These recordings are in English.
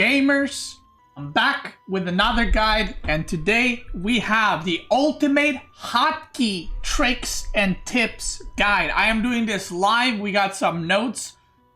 gamers? I'm back with another guide, and today we have the ultimate hotkey tricks and tips guide. I am doing this live. We got some notes.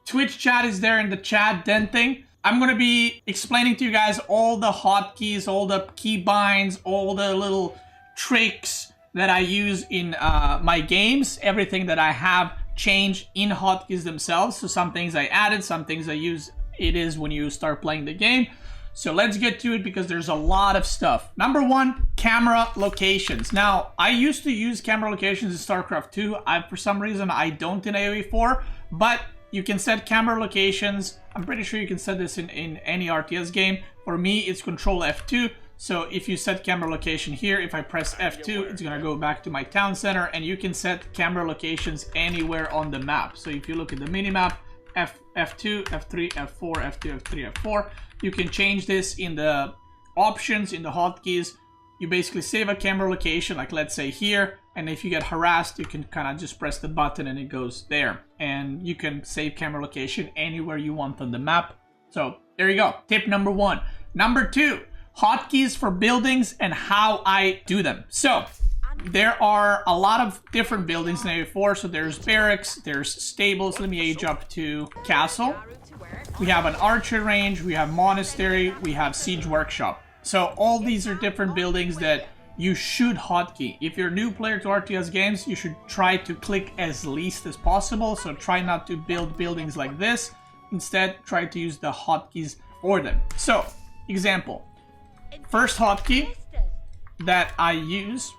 Twitch chat is there in the chat denting. I'm going to be explaining to you guys all the hotkeys, all the keybinds, all the little tricks that I use in my games, everything that I have changed in hotkeys themselves. So some things I added, some things I use it is when you start playing the game. So let's get to it because there's a lot of stuff. Number one, camera locations. Now, I used to use camera locations in StarCraft 2. For some reason, I don't in AoE 4, but you can set camera locations. I'm pretty sure you can set this in any RTS game. For me, it's Control F2. So if you set camera location here, if I press F2, it's gonna go back to my town center, and you can set camera locations anywhere on the map. So if you look at the minimap, F2, F3, F4, F2, F3, F4, you can change this in the options, in the hotkeys. You basically save a camera location, like let's say here, and if you get harassed, you can kind of just press the button and it goes there. And you can save camera location anywhere you want on the map. So there you go, tip number one. Number two, hotkeys for buildings and how I do them. So there are a lot of different buildings in AoE4. So there's barracks, there's stables. Let me age up to castle. We have an archer range, we have monastery, we have siege workshop. So all these are different buildings that you should hotkey. If you're a new player to RTS games, you should try to click as least as possible. So try not to build buildings like this. Instead, try to use the hotkeys for them. So, example. First hotkey that I use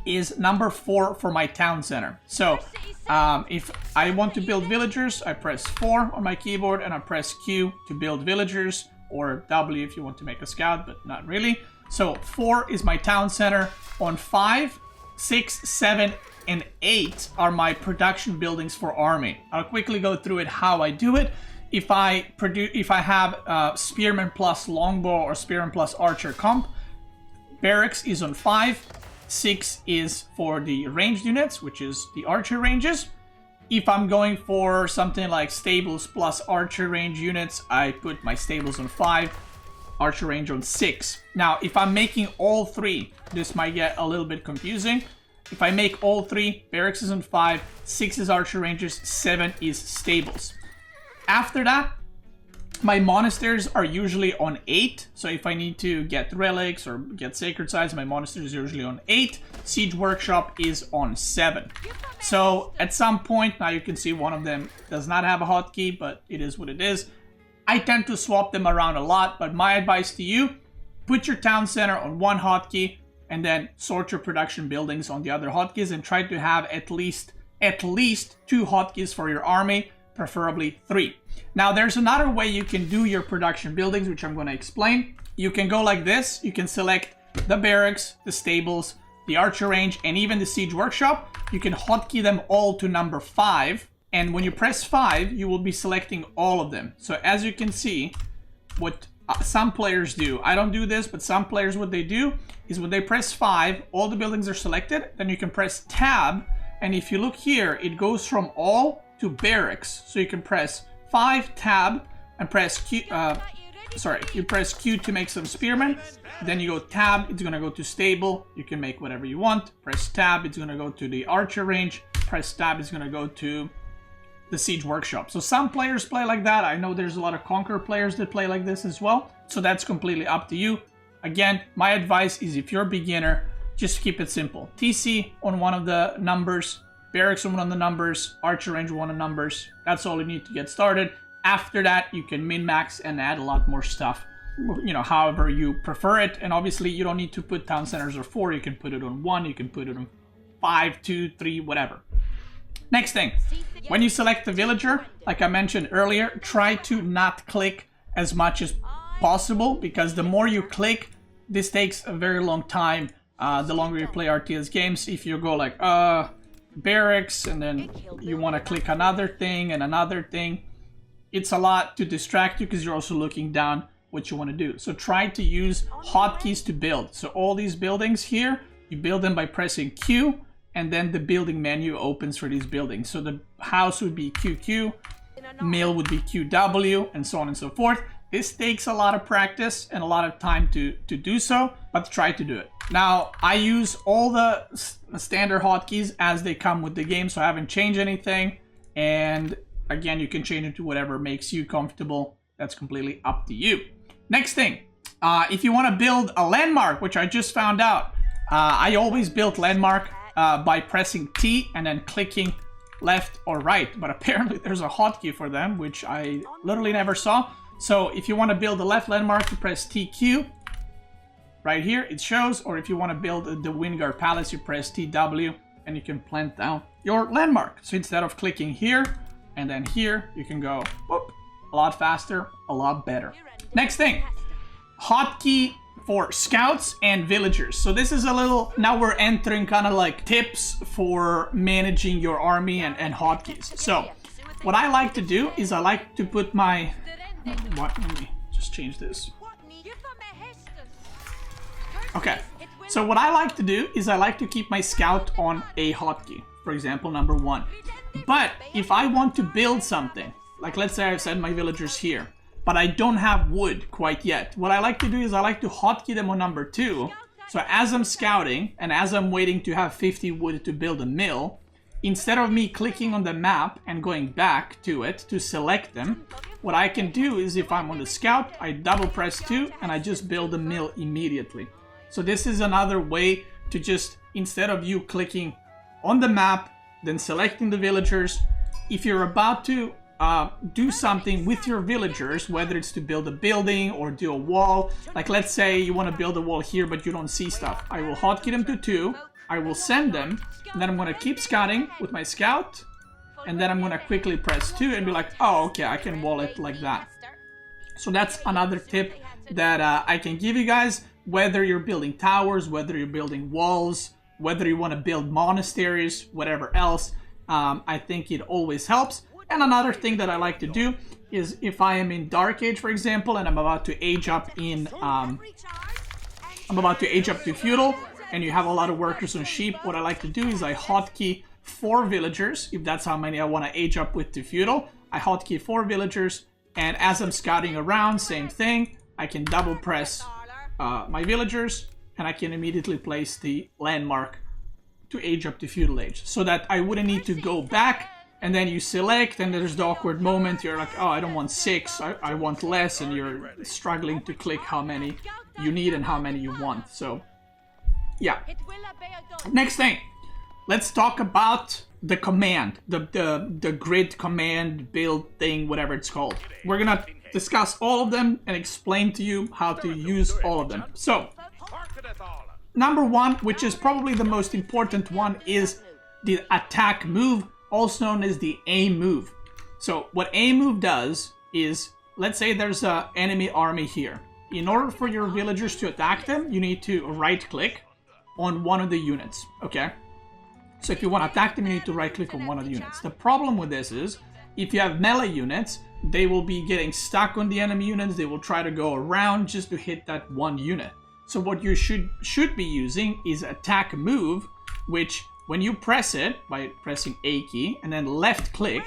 is number 4 for my town center. So if I want to build villagers, I press 4 on my keyboard and I press Q to build villagers, or W if you want to make a scout, but not really. So 4 is my town center. On 5, 6, 7, and 8 are my production buildings for army. I'll quickly go through it how I do it. If I have spearman plus longbow or spearman plus archer comp, barracks is on 5. 6 is for the ranged units, which is the archer ranges. If I'm going for something like stables plus archer range units, I put my stables on 5, archer range on 6. Now, if I'm making all 3, this might get a little bit confusing. If I make all 3, barracks is on 5, 6 is archer ranges, 7 is stables. After that, my monasteries are usually on 8. So if I need to get relics or get sacred sites, my monastery is usually on 8. Siege workshop is on 7. So at some point, now you can see one of them does not have a hotkey, but it is what it is. I tend to swap them around a lot, but my advice to you, put your town center on one hotkey and then sort your production buildings on the other hotkeys, and try to have at least 2 hotkeys for your army, preferably 3. Now there's another way you can do your production buildings, which I'm going to explain. You can go like this. You can select the barracks, the stables, the archer range, and even the siege workshop. You can hotkey them all to number 5. And when you press 5, you will be selecting all of them. So as you can see, what some players do, I don't do this, but some players, what they do is when they press 5, all the buildings are selected. Then you can press tab. And if you look here, it goes from all to barracks. So you can press 5, tab, and press Q. You press Q to make some spearmen. Then you go tab, it's gonna go to stable. You can make whatever you want. Press tab, it's gonna go to the archer range. Press tab, it's gonna go to the siege workshop. So some players play like that. I know there's a lot of Conquer players that play like this as well. So that's completely up to you. Again, my advice is if you're a beginner, just keep it simple. TC on one of the numbers, barracks on one of the numbers, archer range on one of the numbers. That's all you need to get started. After that, you can min-max and add a lot more stuff, you know, however you prefer it. And obviously, you don't need to put town centers on 4. You can put it on 1. You can put it on 5, 2, 3, whatever. Next thing, when you select the villager, like I mentioned earlier, try to not click as much as possible, because the more you click, this takes a very long time. The longer you play RTS games, if you go like, barracks, and then you want to click another thing and another thing, it's a lot to distract you because you're also looking down what you want to do. So try to use hotkeys to build. So all these buildings here, you build them by pressing Q, and then the building menu opens for these buildings. So the house would be QQ, mill would be QW, and so on and so forth. This takes a lot of practice and a lot of time to do so, but try to do it. Now, I use all the standard hotkeys as they come with the game, so I haven't changed anything. And again, you can change it to whatever makes you comfortable. That's completely up to you. Next thing, if you want to build a landmark, which I just found out, I always built landmark by pressing T and then clicking left or right. But apparently there's a hotkey for them, which I literally never saw. So if you want to build a left landmark, you press TQ. Right here it shows. Or if you want to build the Wingard Palace, you press TW and you can plant down your landmark. So instead of clicking here and then here, you can go whoop, a lot faster, a lot better. Next thing, hotkey for scouts and villagers. So this is a little, now we're entering kind of like tips for managing your army and hotkeys. So what I like to do is I like to put my, let me just change this. Okay, so what I like to do is I like to keep my scout on a hotkey, for example, number 1. But if I want to build something, like let's say I've set my villagers here, but I don't have wood quite yet, what I like to do is I like to hotkey them on number 2. So as I'm scouting and as I'm waiting to have 50 wood to build a mill, instead of me clicking on the map and going back to it to select them, what I can do is if I'm on the scout, I double press 2 and I just build a mill immediately. So this is another way to just, instead of you clicking on the map, then selecting the villagers, if you're about to do something with your villagers, whether it's to build a building or do a wall, like let's say you want to build a wall here but you don't see stuff, I will hotkey them to 2, I will send them, and then I'm going to keep scouting with my scout, and then I'm going to quickly press 2 and be like, oh okay, I can wall it like that. So that's another tip that I can give you guys, whether you're building towers, whether you're building walls, whether you want to build monasteries, whatever else. I think it always helps. And another thing that I like to do is if I am in Dark Age, for example, and I'm about to age up in to feudal, and you have a lot of workers on sheep, what I like to do is I hotkey 4 villagers, if that's how many I want to age up with to feudal. I hotkey 4 villagers, and as I'm scouting around, same thing, I can double press my villagers, and I can immediately place the landmark to age up to feudal age, so that I wouldn't need to go back. And then you select, and there's the awkward moment, you're like, oh, I don't want 6, I want less, and you're struggling to click how many you need and how many you want. So, yeah. Next thing, let's talk about the command, the grid command, build thing, whatever it's called. We're gonna discuss all of them and explain to you how to use all of them. So, number 1, which is probably the most important one, is the attack move, also known as the A move. So what A move does is, let's say there's an enemy army here. In order for your villagers to attack them, you need to right click on one of the units, okay? So if you want to attack them, you need to right click on one of the units. The problem with this is, if you have melee units, they will be getting stuck on the enemy units, they will try to go around just to hit that one unit. So what you should be using is attack move, which when you press it by pressing A key and then left click,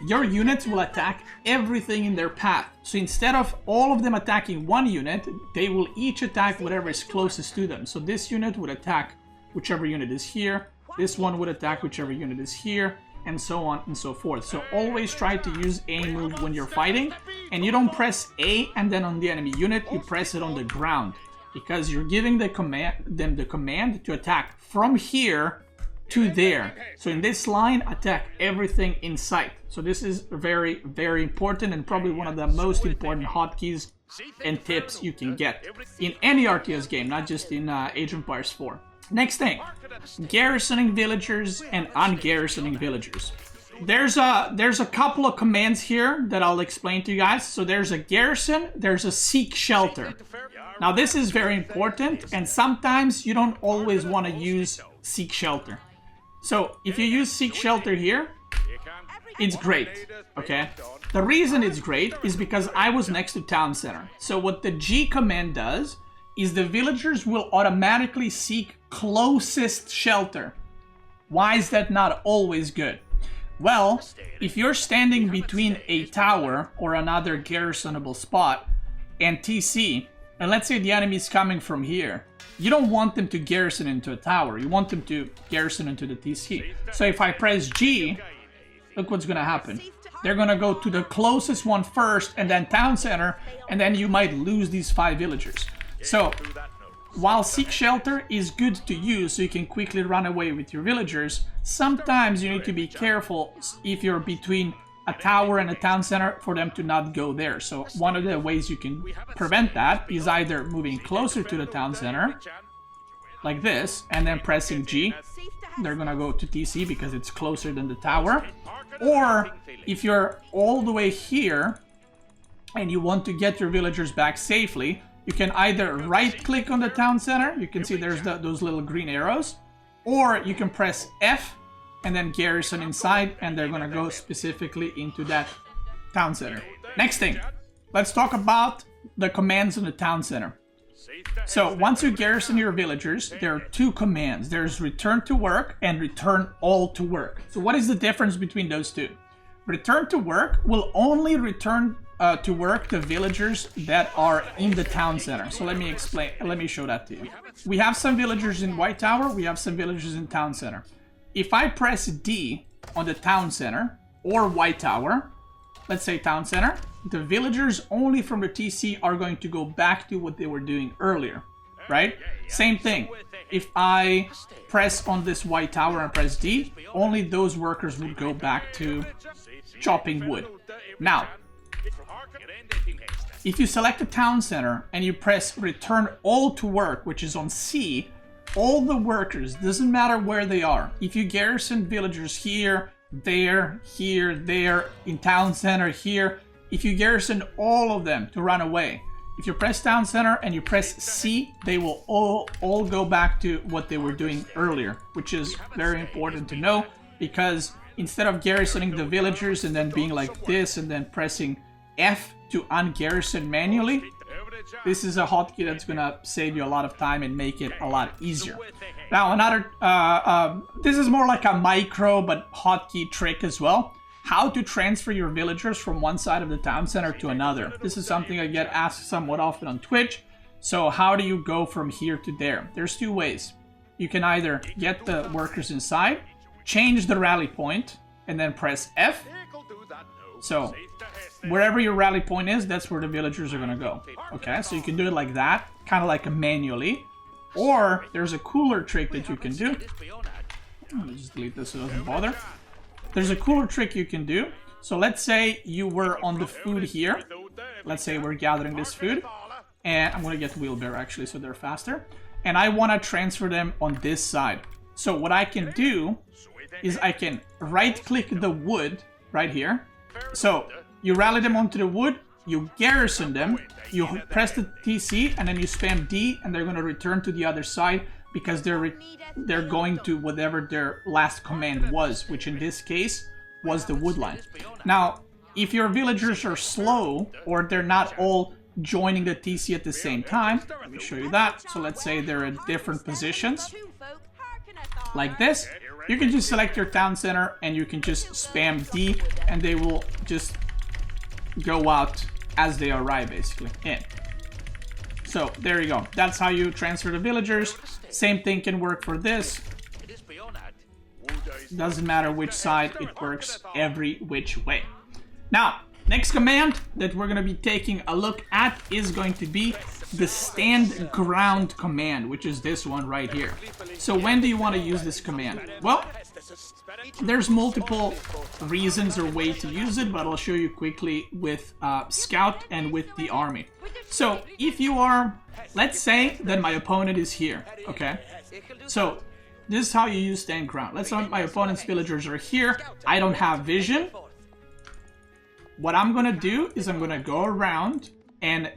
your units will attack everything in their path. So instead of all of them attacking one unit, they will each attack whatever is closest to them. So this unit would attack whichever unit is here, this one would attack whichever unit is here, and so on and so forth. So always try to use A move when you're fighting, and you don't press A and then on the enemy unit, you press it on the ground, because you're giving the command to attack from here to there. So in this line, attack everything in sight. So this is very, very important, and probably one of the most important hotkeys and tips you can get in any RTS game, not just in Age of Empires 4. Next thing, garrisoning villagers and ungarrisoning villagers. There's a couple of commands here that I'll explain to you guys. So there's a garrison, there's a seek shelter. Now this is very important, and sometimes you don't always want to use seek shelter. So if you use seek shelter here, it's great, okay? The reason it's great is because I was next to town center. So what the G command does is the villagers will automatically seek closest shelter. Why is that not always good? Well, if you're standing between a tower or another garrisonable spot and TC, and let's say the enemy is coming from here, you don't want them to garrison into a tower. You want them to garrison into the TC. So if I press G, look what's going to happen. They're going to go to the closest one first and then town center, and then you might lose these 5 villagers. So while Seek Shelter is good to use so you can quickly run away with your villagers, sometimes you need to be careful if you're between a tower and a town center for them to not go there. So one of the ways you can prevent that is either moving closer to the town center, like this, and then pressing G. They're gonna go to TC because it's closer than the tower. Or if you're all the way here and you want to get your villagers back safely, you can either right-click on the town center, you can see there's those little green arrows, or you can press F and then garrison inside, and they're gonna go specifically into that town center. Next thing, let's talk about the commands on the town center. So once you garrison your villagers, there are 2 commands. There's return to work and return all to work. So what is the difference between those 2? Return to work will only return to work the villagers that are in the town center. So let me explain, let me show that to you. We have some villagers in White Tower, we have some villagers in town center. If I press D on the town center or White Tower, let's say town center, the villagers only from the TC are going to go back to what they were doing earlier, right? Same thing. If I press on this White Tower and press D, only those workers would go back to chopping wood. Now, if you select the town center and you press return all to work, which is on C, all the workers, doesn't matter where they are. If you garrison villagers here, there, in town center, here, if you garrison all of them to run away, if you press town center and you press C, they will all go back to what they were doing earlier, which is very important to know, because instead of garrisoning the villagers and then being like this and then pressing F to ungarrison manually, this is a hotkey that's gonna save you a lot of time and make it a lot easier. Now another, this is more like a micro but hotkey trick as well. How to transfer your villagers from one side of the town center to another. This is something I get asked somewhat often on Twitch. So how do you go from here to there? There's 2 ways. You can either get the workers inside, change the rally point, and then press F. So wherever your rally point is, that's where the villagers are gonna go. Okay, so you can do it like that, kind of like manually. Or there's a cooler trick that you can do. Let me just delete this so it doesn't bother. There's a cooler trick you can do. So let's say you were on the food here. Let's say we're gathering this food. And I'm gonna get wheelbarrow actually so they're faster. And I wanna transfer them on this side. So what I can do is I can right-click the wood right here. So you rally them onto the wood, you garrison them, you press the TC, and then you spam D, and they're going to return to the other side because they're going to whatever their last command was, which in this case was the wood line. Now, if your villagers are slow or they're not all joining the TC at the same time, let me show you that. So let's say they're at different positions, like this. You can just select your town center and you can just spam D and they will just go out as they arrive basically in. So there you go. That's how you transfer the villagers. Same thing can work for this. Doesn't matter which side, it works every which way. Now, next command that we're going to be taking a look at is going to be the stand ground command, which is this one right here. So when do you want to use this command? Well, there's multiple reasons or way to use it, but I'll show you quickly with Scout and with the army. So if you are, let's say that my opponent is here, okay? So this is how you use stand ground. Let's say my opponent's villagers are here. I don't have vision. What I'm gonna do is I'm gonna go around, and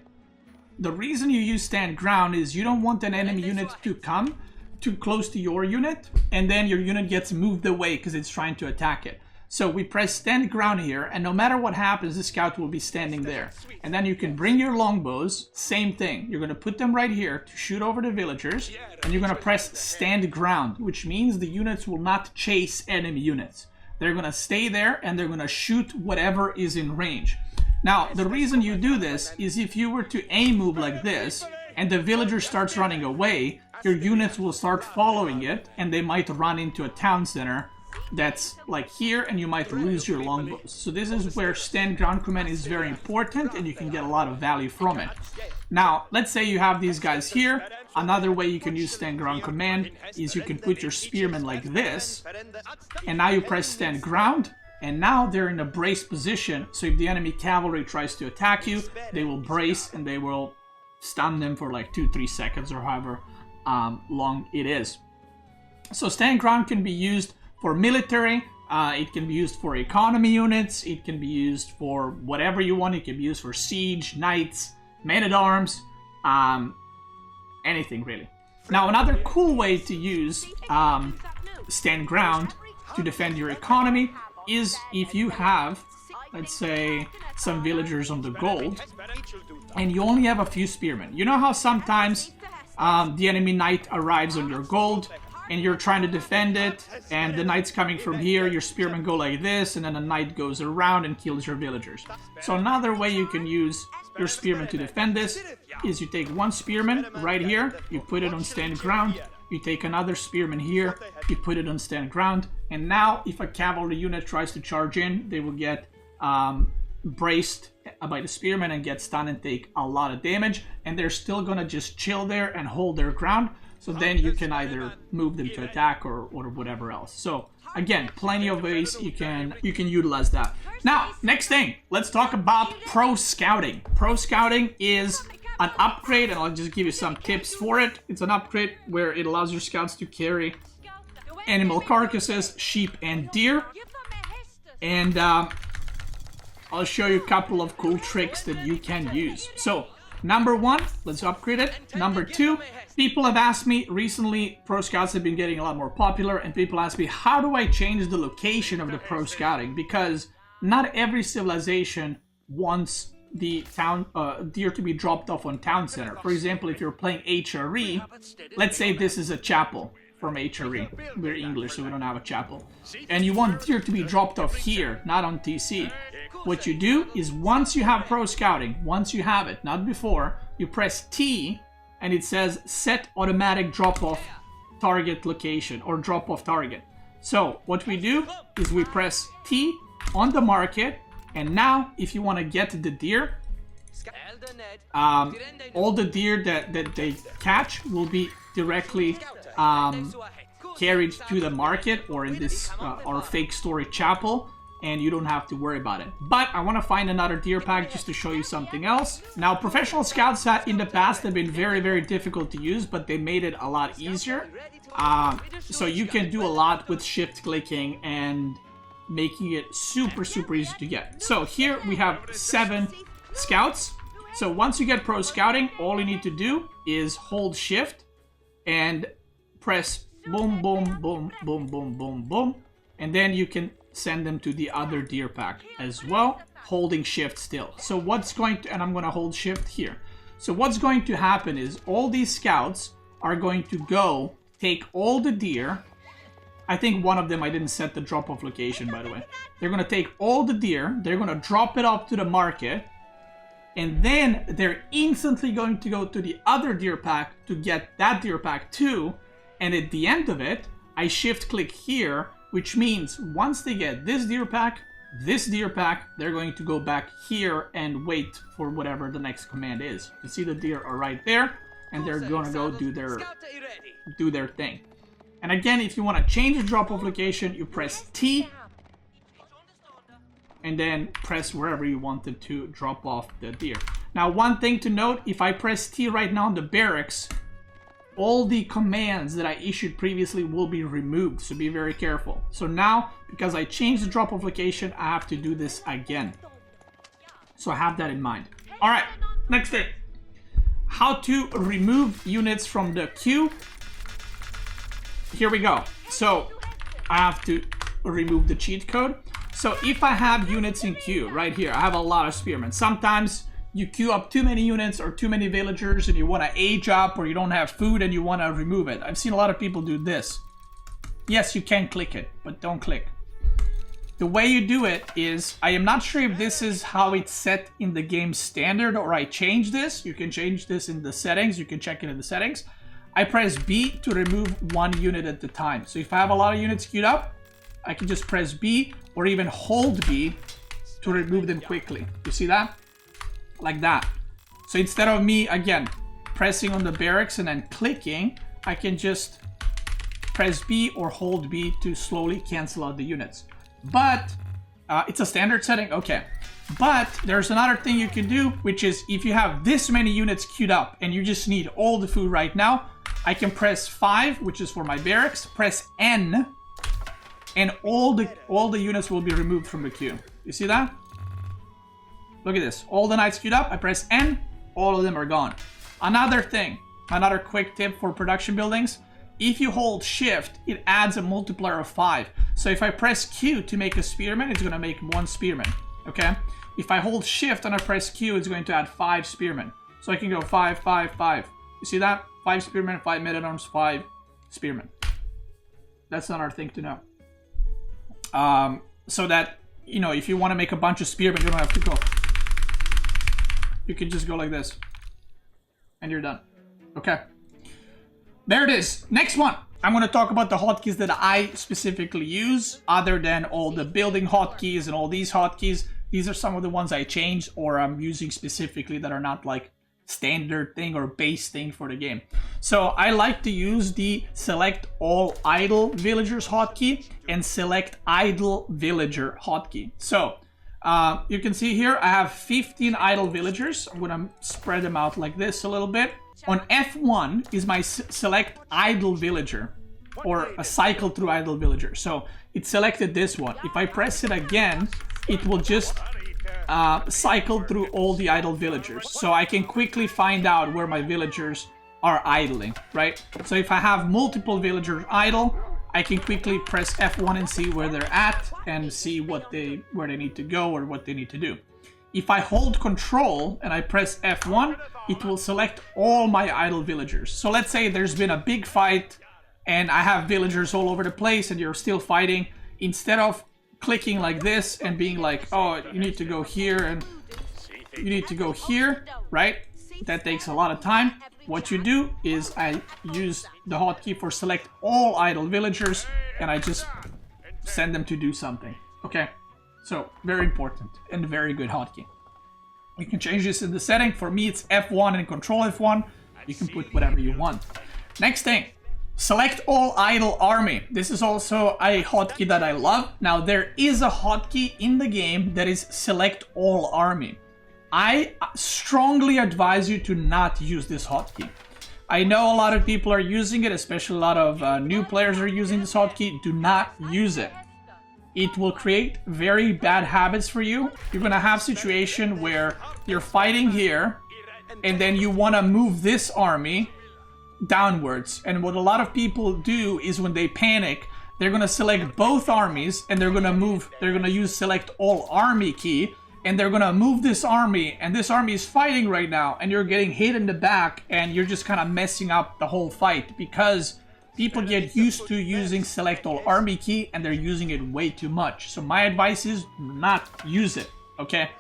the reason you use stand ground is you don't want an enemy unit to come too close to your unit and then your unit gets moved away because it's trying to attack it. So we press stand ground here, and no matter what happens, the scout will be standing there. And then you can bring your longbows, same thing. You're gonna put them right here to shoot over the villagers, and you're gonna press stand ground, which means the units will not chase enemy units. they're gonna stay there and they're gonna shoot whatever is in range. Now, the reason you do this is if you were to aim move like this and the villager starts running away, your units will start following it and they might run into a town center that's like here and you might lose your longbows. So this is where stand ground command is very important and you can get a lot of value from it. Now, let's say you have these guys here. Another way you can use stand ground command is you can put your spearmen like this, and now you press stand ground, and now they're in a brace position. So if the enemy cavalry tries to attack you, they will brace and they will stun them for like 2-3 seconds or however long it is. So stand ground can be used for military, it can be used for economy units, it can be used for whatever you want. It can be used for siege, knights, men-at-arms, anything really. Now, another cool way to use stand ground to defend your economy is if you have, let's say, some villagers on the gold and you only have a few spearmen. You know how sometimes the enemy knight arrives on your gold and you're trying to defend it, and the knight's coming from here, your spearmen go like this, and then the knight goes around and kills your villagers. So another way you can use your spearmen to defend this is you take one spearman right here, you put it on stand ground, you take another spearman here, you put it on stand ground, and now if a cavalry unit tries to charge in, they will get braced by the spearmen and get stunned and take a lot of damage, and they're still gonna just chill there and hold their ground. So then you can either move them to attack or whatever else. So again, plenty of ways you can utilize that. Now, next thing, let's talk about pro scouting. Pro scouting is an upgrade, and I'll just give you some tips for it. It's an upgrade where it allows your scouts to carry animal carcasses, sheep and deer. And I'll show you a couple of cool tricks that you can use. So number one, let's upgrade it. Number two, people have asked me recently, pro scouts have been getting a lot more popular, and people ask me, how do I change the location of the pro scouting? Because not every civilization wants the town deer to be dropped off on town center. For example, if you're playing HRE, let's say this is a chapel from HRE. We're English, so we don't have a chapel. And you want deer to be dropped off here, not on TC. What you do is once you have pro scouting, once you have it, not before, you press T and it says set automatic drop off target location or drop off target. So what we do is we press T on the market, and now if you want to get the deer, all the deer that they catch will be directly carried to the market or in this our fake story chapel, and you don't have to worry about it. But I want to find another deer pack just to show you something else. Now, professional scouts in the past have been very, very difficult to use, but they made it a lot easier. So you can do a lot with shift clicking and making it super, super easy to get. So here we have 7 scouts. So once you get pro scouting, all you need to do is hold shift and press boom, boom, boom, boom, boom, boom, boom. And then you can send them to the other deer pack as well, holding shift still. So what's going to, and I'm going to hold shift here. So what's going to happen is all these scouts are going to go take all the deer. I think one of them, I didn't set the drop off location, by the way. They're going to take all the deer, they're going to drop it off to the market, and then they're instantly going to go to the other deer pack to get that deer pack too. And at the end of it, I shift click here, which means once they get this deer pack, they're going to go back here and wait for whatever the next command is. You see the deer are right there, and they're going to go do their thing. And again, if you want to change the drop-off location, you press T, and then press wherever you wanted to drop off the deer. Now, one thing to note, if I press T right now on the barracks, all the commands that I issued previously will be removed, so be very careful. So now, because I changed the drop-off location, I have to do this again. So have that in mind. All right, next thing. How to remove units from the queue. Here we go. So I have to remove the cheat code. So if I have units in queue right here, I have a lot of spearmen. Sometimes you queue up too many units or too many villagers and you want to age up, or you don't have food and you want to remove it. I've seen a lot of people do this. Yes, you can click it, but don't click. the way you do it is, I am not sure if this is how it's set in the game standard or I changed this. You can change this in the settings. You can check it in the settings. I press B to remove one unit at a time. So if I have a lot of units queued up, I can just press B or even hold B to remove them quickly. You see that? Like that. So instead of me, again, pressing on the barracks and then clicking, I can just press B or hold B to slowly cancel out the units. But it's a standard setting, okay. But there's another thing you can do, which is if you have this many units queued up and you just need all the food right now, I can press 5, which is for my barracks, press N, and all the units will be removed from the queue. You see that? Look at this. All the knights queued up, I press N, all of them are gone. Another thing, another quick tip for production buildings, if you hold shift, it adds a multiplier of 5. So if I press Q to make a spearman, it's going to make 1 spearman, okay? If I hold shift and I press Q, it's going to add 5 spearmen. So I can go 5, 5, 5. You see that? 5 spearmen, 5 men-at-arms, 5 spearmen. That's another thing to know. So that, you know, if you want to make a bunch of spearmen, you don't have to go. You can just go like this. And you're done. Okay. There it is. Next one. I'm going to talk about the hotkeys that I specifically use, other than all the building hotkeys and all these hotkeys. These are some of the ones I changed or I'm using specifically that are not like standard thing or base thing for the game. So I like to use the select all idle villagers hotkey and select idle villager hotkey. So you can see here I have 15 idle villagers. I'm going to spread them out like this a little bit. On F1 is my select idle villager, or a cycle through idle villager. So it selected this one. If I press it again, it will just cycle through all the idle villagers. So I can quickly find out where my villagers are idling, right? So if I have multiple villagers idle, I can quickly press F1 and see where they're at and see where they need to go or what they need to do. If I hold control and I press F1, it will select all my idle villagers. So let's say there's been a big fight and I have villagers all over the place and you're still fighting. Instead of clicking like this and being like, oh, you need to go here and you need to go here, right? That takes a lot of time. What you do is I use the hotkey for select all idle villagers and I just send them to do something, okay? So, very important and very good hotkey. You can change this in the setting. For me, it's F1 and Control F1. You can put whatever you want. Next thing, select all idle army. This is also a hotkey that I love. Now, there is a hotkey in the game that is select all army. I strongly advise you to not use this hotkey. I know a lot of people are using it, especially a lot of new players are using this hotkey. Do not use it. It will create very bad habits for you. You're gonna have a situation where you're fighting here and then you wanna move this army downwards. And what a lot of people do is when they panic, they're gonna select both armies and they're gonna use select all army key and they're gonna move this army and this army is fighting right now and you're getting hit in the back and you're just kind of messing up the whole fight because people get used to using select all army key and they're using it way too much. So my advice is not use it, okay?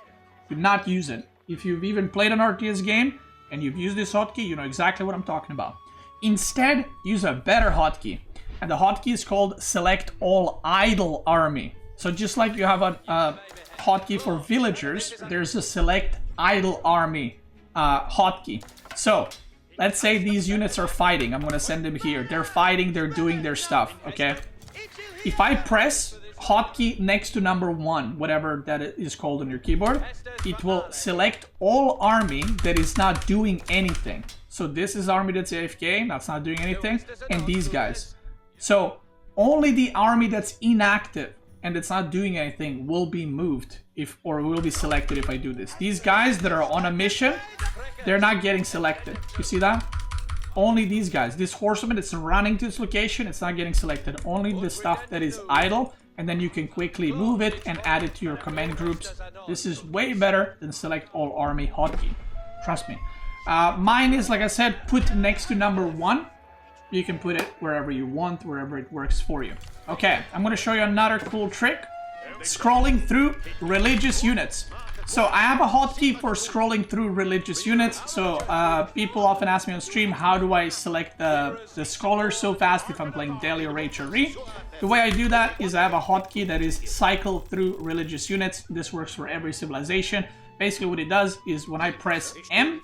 Do not use it. If you've even played an RTS game and you've used this hotkey, you know exactly what I'm talking about. Instead, use a better hotkey. And the hotkey is called select all idle army. So just like you have a hotkey for villagers, there's a select idle army hotkey. So let's say these units are fighting. I'm going to send them here. They're fighting. They're doing their stuff. Okay. If I press hotkey next to number 1, whatever that is called on your keyboard, it will select all army that is not doing anything. So this is army that's AFK. That's not doing anything. And these guys. So only the army that's inactive and it's not doing anything will be moved or will be selected if I do this. These guys that are on a mission, they're not getting selected. You see that? Only these guys. This horseman that's running to this location, it's not getting selected. Only the stuff that is idle, and then you can quickly move it and add it to your command groups. This is way better than select all army hotkey. Trust me. Mine is, like I said, put next to number 1. You can put it wherever you want, wherever it works for you. Okay, I'm going to show you another cool trick. scrolling through religious units. So I have a hotkey for scrolling through religious units. So people often ask me on stream, how do I select the scroller so fast if I'm playing Delhi or HRE? The way I do that is I have a hotkey that is cycle through religious units. This works for every civilization. Basically what it does is when I press M,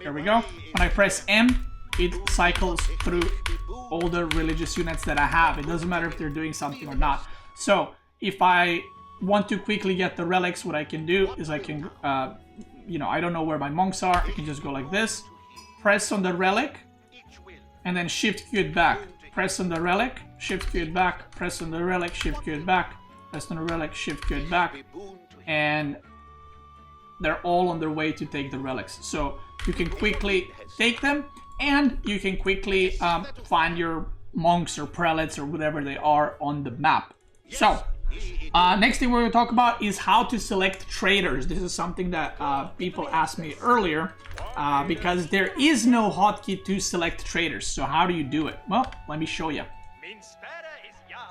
there we go. When I press M, it cycles through all the religious units that I have. It doesn't matter if they're doing something or not. So if I want to quickly get the relics, what I can do is I can, you know, I don't know where my monks are. I can just go like this, press on the relic, and then shift Q it back. Press on the relic, shift Q it back, press on the relic, shift Q it back, press on the relic, shift Q it back, and they're all on their way to take the relics. So you can quickly take them, and you can quickly find your monks or prelates or whatever they are on the map. So next thing we're going to talk about is how to select traders. This is something that people asked me earlier because there is no hotkey to select traders. So how do you do it? Well, let me show you.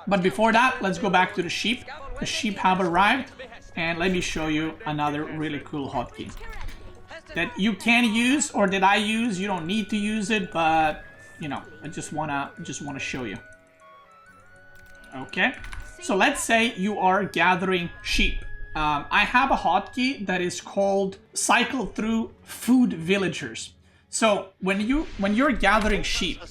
But before that, let's go back to the sheep. The sheep have arrived, and let me show you another really cool hotkey that you can use, or that I use. You don't need to use it, but you know, I just wanna show you. Okay. So let's say you are gathering sheep. I have a hotkey that is called cycle through food villagers. So when you're gathering sheep,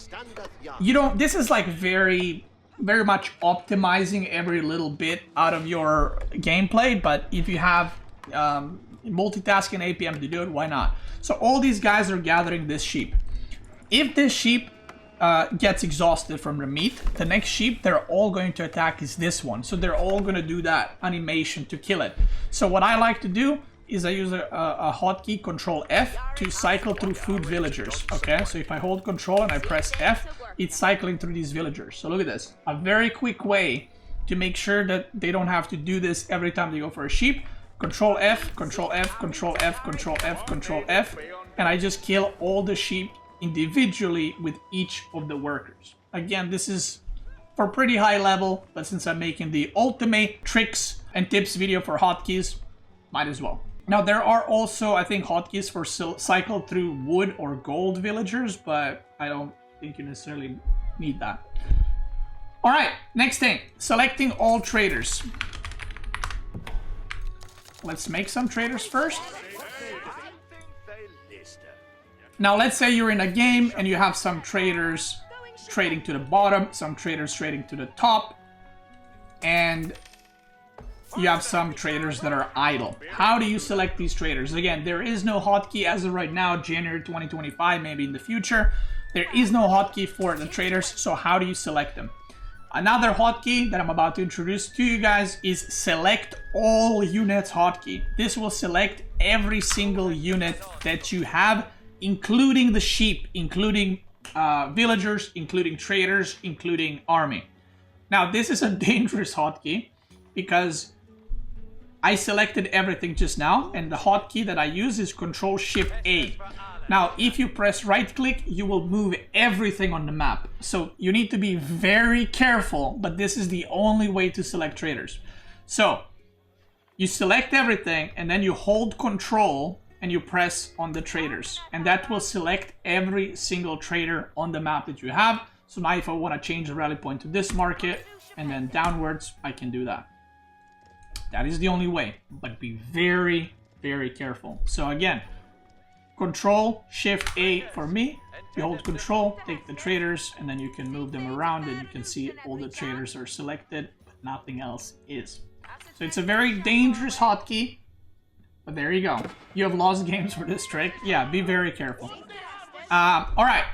you don't, this is like very much optimizing every little bit out of your gameplay, but if you have multitasking APM to do it, why not? So all these guys are gathering this sheep. If this sheep gets exhausted from the meat, the next sheep they're all going to attack is this one. So they're all going to do that animation to kill it. So what I like to do is I use a hotkey, Control F, to cycle through food villagers. Okay, so if I hold Control and I press F, it's cycling through these villagers. So look at this, a very quick way to make sure that they don't have to do this every time they go for a sheep. Control F, Control F, Control F, Control F, Control F, and I just kill all the sheep individually with each of the workers. Again, this is for pretty high level, but since I'm making the ultimate tricks and tips video for hotkeys, might as well. Now there are also, I think, hotkeys for cycle through wood or gold villagers, but I don't think you necessarily need that. All right, next thing, selecting all traders. Let's make some traders first. Now let's say you're in a game and you have some traders trading to the bottom, some traders trading to the top, and you have some traders that are idle. How do you select these traders? Again, there is no hotkey as of right now, January 2025, maybe in the future. There is no hotkey for the traders, so how do you select them? Another hotkey that I'm about to introduce to you guys is Select All Units hotkey. This will select every single unit that you have, including the sheep, including villagers, including traders, including army. Now this is a dangerous hotkey because I selected everything just now, and the hotkey that I use is Control-Shift-A. Now if you press right click, you will move everything on the map. So you need to be very careful, but this is the only way to select traders. So you select everything and then you hold Control and you press on the traders, and that will select every single trader on the map that you have. So now if I want to change the rally point to this market and then downwards, I can do that. That is the only way, but be very, very careful. So again, Control-Shift-A for me. You hold Control, take the traders, and then you can move them around, and you can see all the traders are selected, but nothing else is. So it's a very dangerous hotkey. But there you go. You have lost games for this trick. Yeah, be very careful. Alright,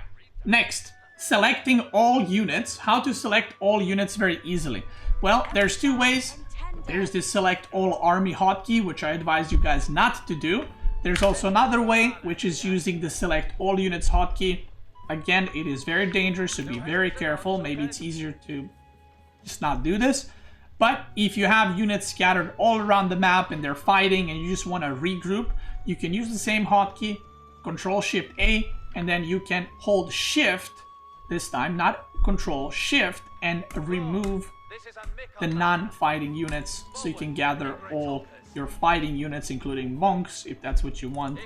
next. Selecting all units. How to select all units very easily. Well, there's two ways. There's the Select All Army hotkey, which I advise you guys not to do. There's also another way, which is using the Select All Units hotkey. Again, it is very dangerous, so be very careful. Maybe it's easier to just not do this. But if you have units scattered all around the map and they're fighting and you just want to regroup, you can use the same hotkey, Control-Shift-A, and then you can hold Shift this time, not Control-Shift, and remove the non-fighting units, so you can gather all your fighting units, including monks, if that's what you want,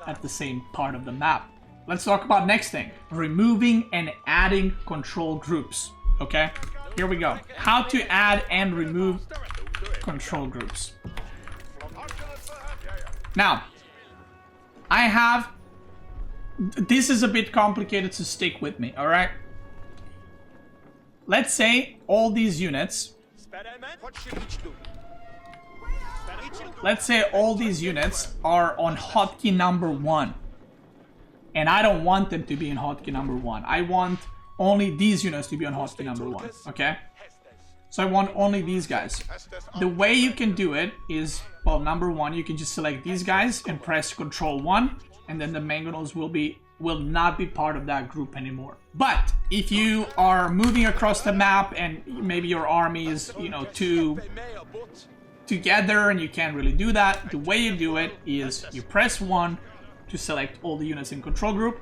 at the same part of the map. Let's talk about next thing, removing and adding control groups. Okay, here we go. How to add and remove control groups. Now, I have, this is a bit complicated, so stick with me, all right? Let's say all these units, are on hotkey number 1. And I don't want them to be in hotkey number 1. I want only these units to be on hotkey number 1, okay? So I want only these guys. The way you can do it is, well, number 1, you can just select these guys and press Control 1, and then the mangonels will not be part of that group anymore. But if you are moving across the map and maybe your army is, you know, too together and you can't really do that, the way you do it is you press 1 to select all the units in control group,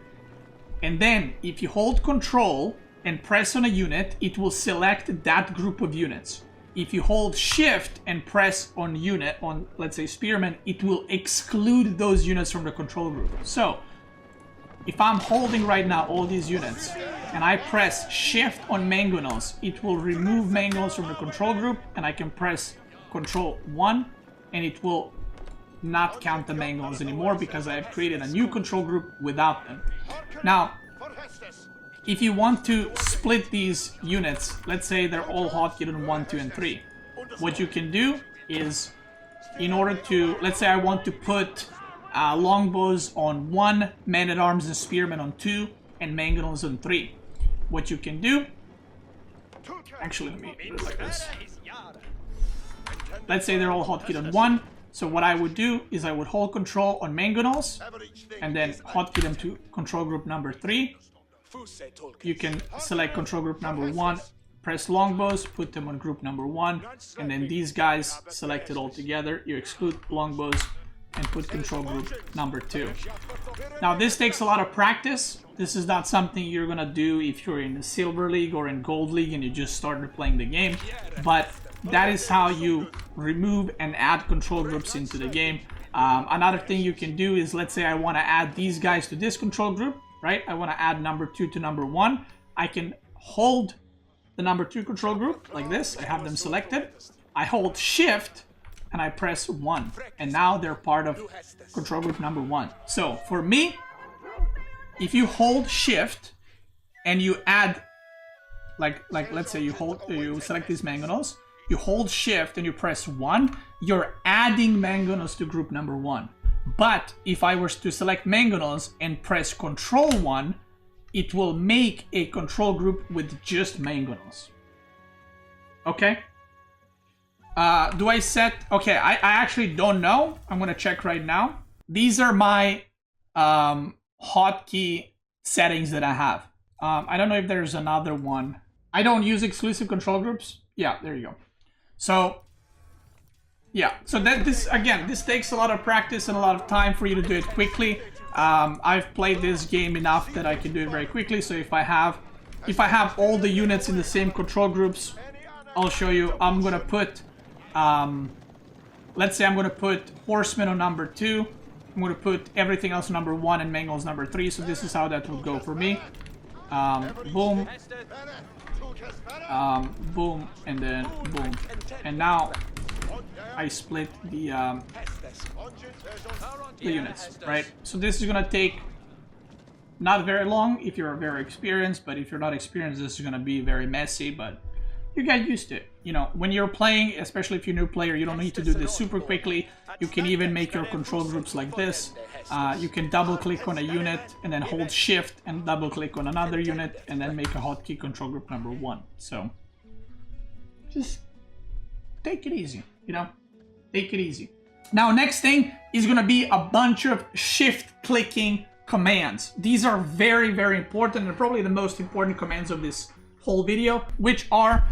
and then if you hold Control and press on a unit, it will select that group of units. If you hold Shift and press on unit, on let's say Spearman, it will exclude those units from the control group. So if I'm holding right now all these units and I press Shift on mangonels, it will remove mangonels from the control group, and I can press Control 1 and it will not count the mangonels anymore because I have created a new control group without them. Now, if you want to split these units, let's say they're all hotkeyed on 1, 2, and 3. What you can do is, in order to, let's say I want to put longbows on 1, man-at-arms and spearmen on 2, and mangonels on 3. What you can do, actually let me do it like this. Let's say they're all hotkeyed on 1. So what I would do is I would hold Control on mangonels and then hotkey them to control group number 3. You can select control group number 1, press longbows, put them on group number 1, and then these guys selected all together. You exclude longbows and put control group number 2. Now this takes a lot of practice. This is not something you're gonna do if you're in the Silver League or in Gold League and you just started playing the game, but that is how you remove and add control groups into the game. Another thing you can do is, let's say I want to add these guys to this control group, right? I want to add number 2 to number 1. I can hold the number 2 control group like this. I have them selected. I hold Shift and I press 1. And now they're part of control group number 1. So for me, if you hold Shift and you add, like let's say you select these mangonels, you hold Shift and you press 1, you're adding mangonels to group number 1. But if I was to select mangonels and press Control 1, it will make a control group with just mangonels. Okay? Do I set... Okay, I actually don't know. I'm gonna check right now. These are my hotkey settings that I have. I don't know if there's another one. I don't use exclusive control groups. Yeah, there you go. So, yeah, so this takes a lot of practice and a lot of time for you to do it quickly. I've played this game enough that I can do it very quickly. So if I have all the units in the same control groups, I'll show you. I'm gonna put, let's say I'm gonna put horsemen on number 2. I'm gonna put everything else on number 1 and mangonels number 3. So this is how that would go for me. Boom. Boom, and then boom. And now I split the units, right? So this is gonna take not very long if you're very experienced, but if you're not experienced, this is gonna be very messy, but you get used to it. You know, when you're playing, especially if you're a new player, you don't need to do this super quickly. You can even make your control groups like this. You can double click on a unit and then hold Shift and double click on another unit and then make a hotkey control group number 1. So just take it easy, you know, take it easy. Now, next thing is gonna be a bunch of shift clicking commands. These are very, very important and probably the most important commands of this whole video, which are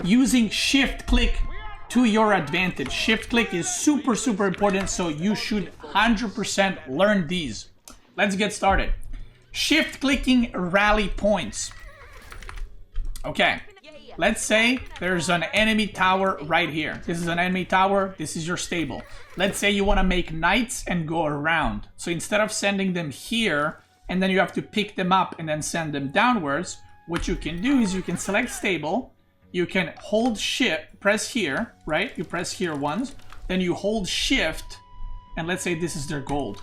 using shift click to your advantage. Shift click is super, super important, so you should 100% learn these. Let's get started. Shift clicking rally points. Okay, let's say there's an enemy tower right here. This is an enemy tower. This is your stable. Let's say you want to make knights and go around. So instead of sending them here, and then you have to pick them up and then send them downwards, what you can do is you can select stable. You can hold shift, press here, right? You press here once. Then you hold shift, and let's say this is their gold.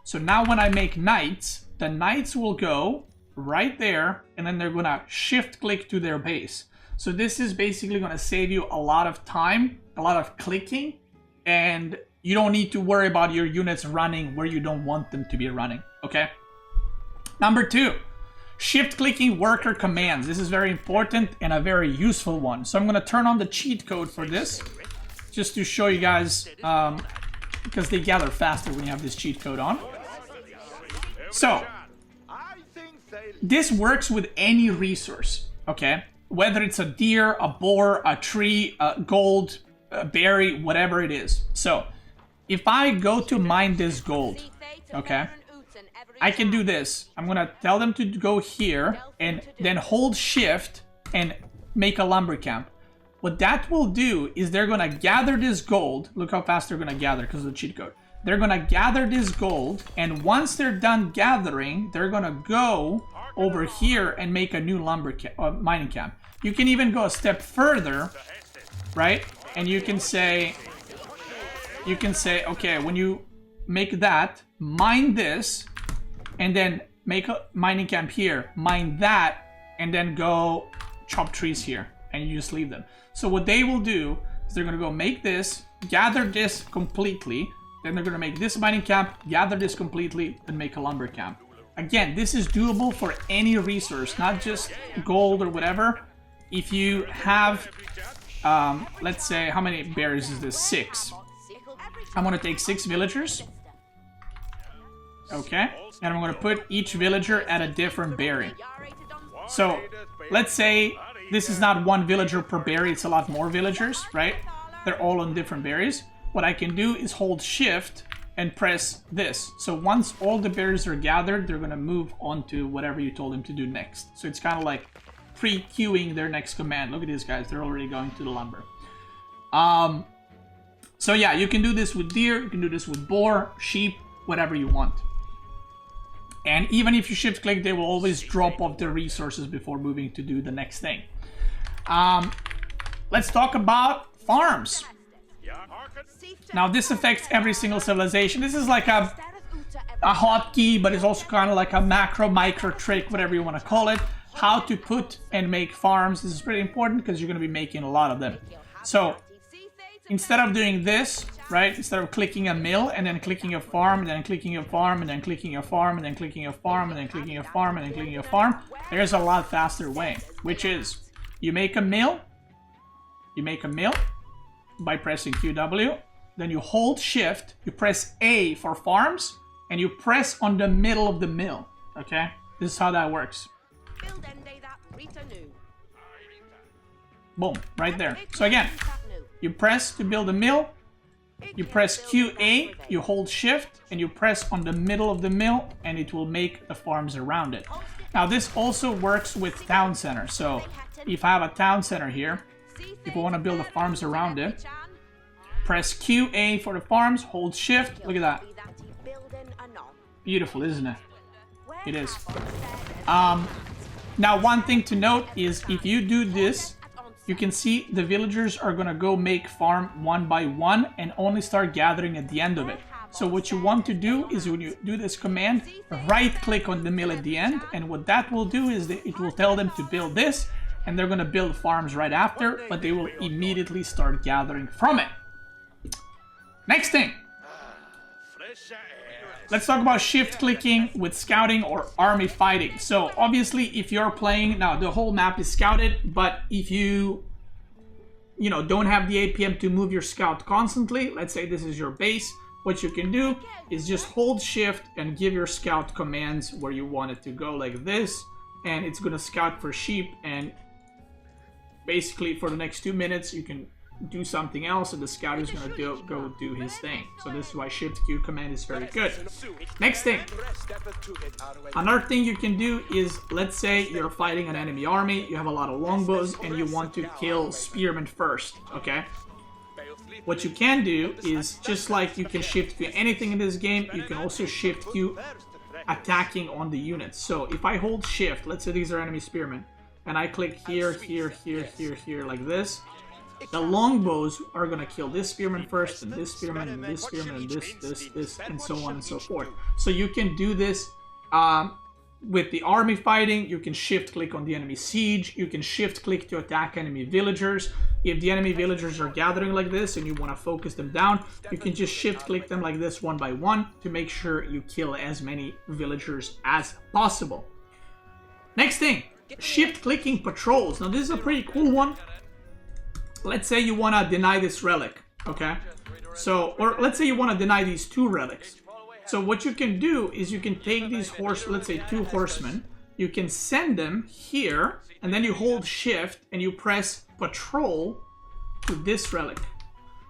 So now when I make knights, the knights will go right there, and then they're gonna shift click to their base. So this is basically gonna save you a lot of time, a lot of clicking, and you don't need to worry about your units running where you don't want them to be running, okay? Number 2, shift clicking worker commands. This is very important and a very useful one. So I'm gonna turn on the cheat code for this, just to show you guys, because they gather faster when you have this cheat code on. So, this works with any resource, okay? Whether it's a deer, a boar, a tree, a gold, a berry, whatever it is. So, if I go to mine this gold, okay? I can do this. I'm gonna tell them to go here and then hold shift and make a lumber camp. What that will do is they're gonna gather this gold. Look how fast they're gonna gather because of the cheat code. They're gonna gather this gold, and once they're done gathering, they're gonna go over here and make a new lumber mining camp. You can even go a step further, right? And you can say, okay, when you make that, mine this, and then make a mining camp here, mine that, and then go chop trees here, and you just leave them. So what they will do is they're gonna go make this, gather this completely, then they're gonna make this mining camp, gather this completely, and make a lumber camp. Again, this is doable for any resource, not just gold or whatever. If you have, let's say, how many berries is this? 6. I'm gonna take 6 villagers. Okay, and I'm gonna put each villager at a different berry. So, let's say this is not 1 villager per berry, it's a lot more villagers, right? They're all on different berries. What I can do is hold shift and press this. So once all the berries are gathered, they're gonna move on to whatever you told them to do next. So it's kind of like pre-queuing their next command. Look at these guys, they're already going to the lumber. So yeah, you can do this with deer, you can do this with boar, sheep, whatever you want. And even if you shift click, they will always drop off the resources before moving to do the next thing. Let's talk about farms. Now this affects every single civilization. This is like a hotkey, but it's also kind of like a macro, micro trick, whatever you want to call it. How to put and make farms. This is pretty important because you're going to be making a lot of them. So instead of doing this, right, instead of clicking a mill and then clicking a farm and then clicking a farm and then clicking a farm and then clicking a farm and then clicking a farm and then clicking a farm, there's a lot faster way, which is you make a mill by pressing QW, then you hold shift, you press A for farms, and you press on the middle of the mill, okay? This is how that works. Boom, right there. So again, you press to build a mill, you press QA, you hold shift, and you press on the middle of the mill, and it will make the farms around it. Now this also works with town center. So if I have a town center here, if we want to build the farms around it, press QA for the farms, hold shift, look at that. Beautiful, isn't it? It is. Now one thing to note is if you do this, you can see the villagers are gonna go make farm one by one and only start gathering at the end of it. So what you want to do is when you do this command, right click on the mill at the end, and what that will do is that it will tell them to build this, and they're gonna build farms right after, but they will immediately start gathering from it. Next thing. Let's talk about shift clicking with scouting or army fighting. So obviously if you're playing, now the whole map is scouted, but if you don't have the APM to move your scout constantly, let's say this is your base, what you can do is just hold shift and give your scout commands where you want it to go, like this, and it's gonna scout for sheep, and basically for the next 2 minutes you can do something else, and the scout is going to go do his thing. So this is why Shift Q command is very good. Next thing. Another thing you can do is, let's say you're fighting an enemy army, you have a lot of longbows, and you want to kill spearmen first, okay? What you can do is, just like you can Shift Q anything in this game, you can also Shift Q attacking on the units. So if I hold Shift, let's say these are enemy spearmen, and I click here, here, here, here, here, like this, the longbows are going to kill this spearman first, and this spearman, and this spearman, and this, and so on and so forth. So you can do this with the army fighting. You can shift click on the enemy siege. You can shift click to attack enemy villagers. If the enemy villagers are gathering like this and you want to focus them down, you can just shift click them like this one by one to make sure you kill as many villagers as possible. Next thing, shift clicking patrols. Now this is a pretty cool one. Let's say you want to deny this relic, okay? So, or let's say you want to deny these 2 relics. So what you can do is you can take these let's say 2 horsemen, you can send them here, and then you hold shift and you press patrol to this relic.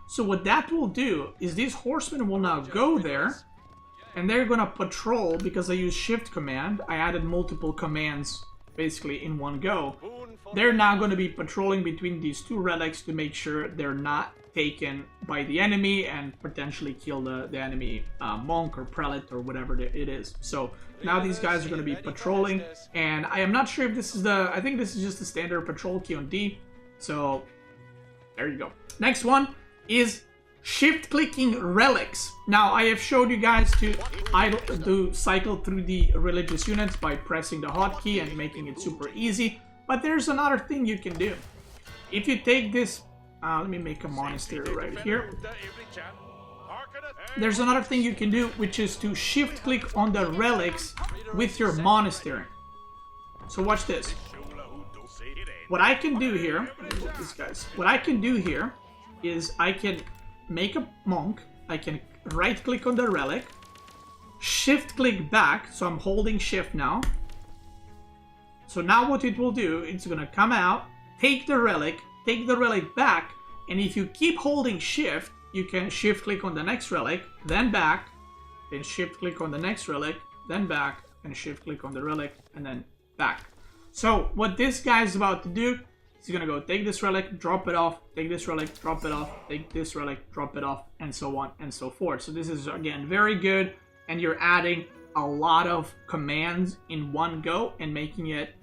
So what that will do is these horsemen will now go there, and they're gonna patrol. Because I use shift command, I added multiple commands basically in one go. They're now going to be patrolling between these 2 relics to make sure they're not taken by the enemy and potentially kill the enemy monk or prelate or whatever it is. So now these guys are going to be patrolling, and I am not sure if this is I think this is just the standard patrol key on D. So there you go. Next one is shift clicking relics. Now I have showed you guys to cycle through the religious units by pressing the hotkey and making it super easy. But there's another thing you can do. If you take this, let me make a monastery right here. There's another thing you can do, which is to shift click on the relics with your monastery. So watch this. What I can do here, these guys. What I can do here is I can make a monk. I can right click on the relic, shift click back. So I'm holding shift now. So now what it will do, it's going to come out, take the relic back, and if you keep holding shift, you can shift click on the next relic, then back, then shift click on the next relic, then back, and shift click on the relic, and then back. So what this guy is about to do, he's going to go take this relic, drop it off, take this relic, drop it off, take this relic, drop it off, and so on and so forth. So this is, again, very good, and you're adding a lot of commands in one go and making it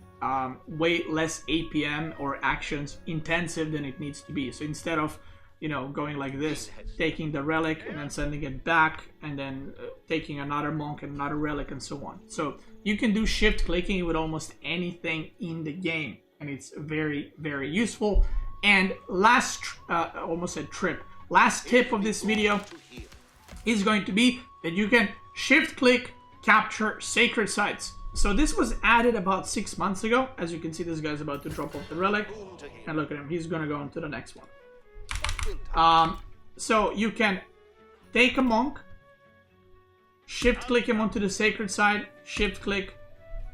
way less APM or actions intensive than it needs to be. So instead of, you know, going like this, taking the relic and then sending it back, and then taking another monk and another relic and so on. So you can do shift clicking with almost anything in the game, and it's very, very useful. And last, almost said trip, last tip of this video is going to be that you can shift click capture sacred sites. So this was added about 6 months ago. As you can see, this guy's about to drop off the relic, and look at him, he's gonna go on to the next one. So you can take a monk, shift click him onto the sacred site, shift click,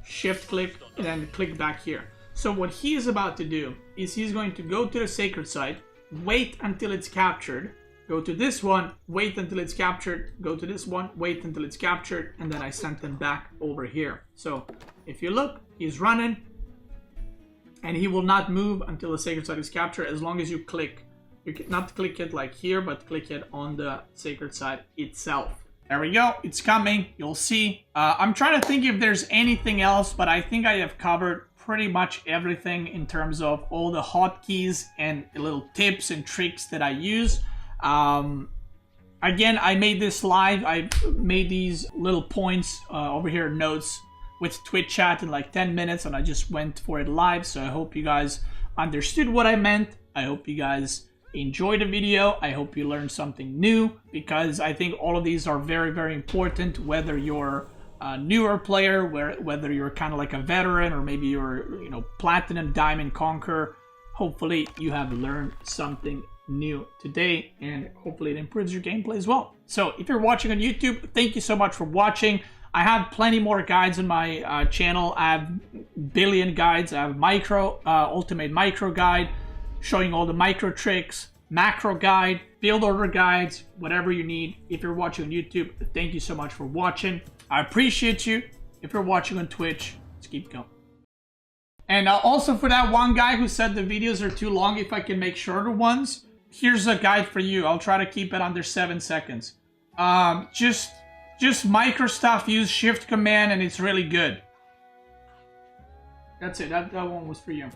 and then click back here. So what he is about to do is he's going to go to the sacred site, wait until it's captured, go to this one, wait until it's captured, go to this one, wait until it's captured, and then I sent them back over here. So if you look, he's running, and he will not move until the sacred site is captured as long as you click. You can not click it like here, but click it on the sacred site itself. There we go, it's coming, you'll see. I'm trying to think if there's anything else, but I think I have covered pretty much everything in terms of all the hotkeys and little tips and tricks that I use. Again, I made this live. I made these little points over here, notes with Twitch chat in like 10 minutes, and I just went for it live. So I hope you guys understood what I meant. I hope you guys enjoyed the video. I hope you learned something new, because I think all of these are very, very important, whether you're a newer player, whether you're kind of like a veteran, or maybe you're, you know, platinum, diamond, conquer. Hopefully you have learned something new today, and hopefully it improves your gameplay as well. So if you're watching on YouTube, thank you so much for watching. I have plenty more guides on my channel. I have billion guides. I have ultimate micro guide showing all the micro tricks, macro guide, field order guides, whatever you need. If you're watching on YouTube, thank you so much for watching. I appreciate you. If you're watching on Twitch, let's keep going. And also for that one guy who said the videos are too long, if I can make shorter ones, here's a guide for you. I'll try to keep it under 7 seconds. Just micro stuff, use shift command, and it's really good. That's it. That one was for you.